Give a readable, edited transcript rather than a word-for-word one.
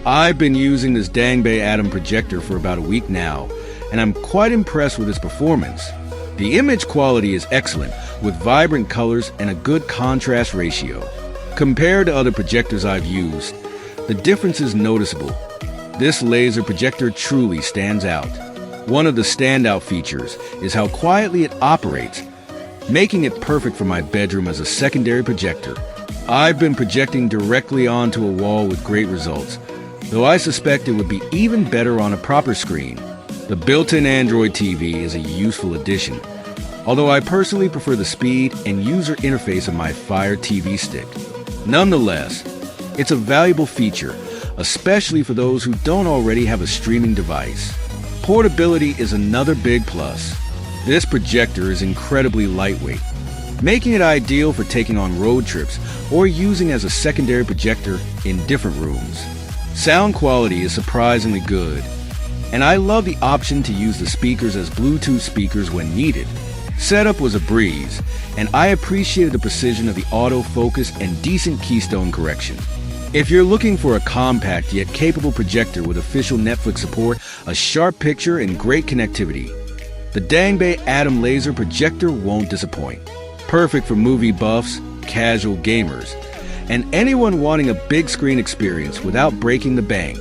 I've been using this Dangbei Atom projector for about a week now, and I'm quite impressed with its performance. The image quality is excellent, with vibrant colors and a good contrast ratio. Compared to other projectors I've used, the difference is noticeable. This laser projector truly stands out. One of the standout features is how quietly it operates, making it perfect for my bedroom as a secondary projector. I've been projecting directly onto a wall with great results, though I suspect it would be even better on a proper screen. The built-in Android TV is a useful addition, although I personally prefer the speed and user interface of my Fire TV stick. Nonetheless, it's a valuable feature, especially for those who don't already have a streaming device. Portability is another big plus. This projector is incredibly lightweight, making it ideal for taking on road trips or using as a secondary projector in different rooms. Sound quality is surprisingly good, and I love the option to use the speakers as Bluetooth speakers when needed. Setup was a breeze, and I appreciated the precision of the autofocus and decent keystone correction. If you're looking for a compact yet capable projector with official Netflix support, a sharp picture, and great connectivity, the Dangbei Atom Laser Projector won't disappoint. Perfect for movie buffs, casual gamers, and anyone wanting a big screen experience without breaking the bank.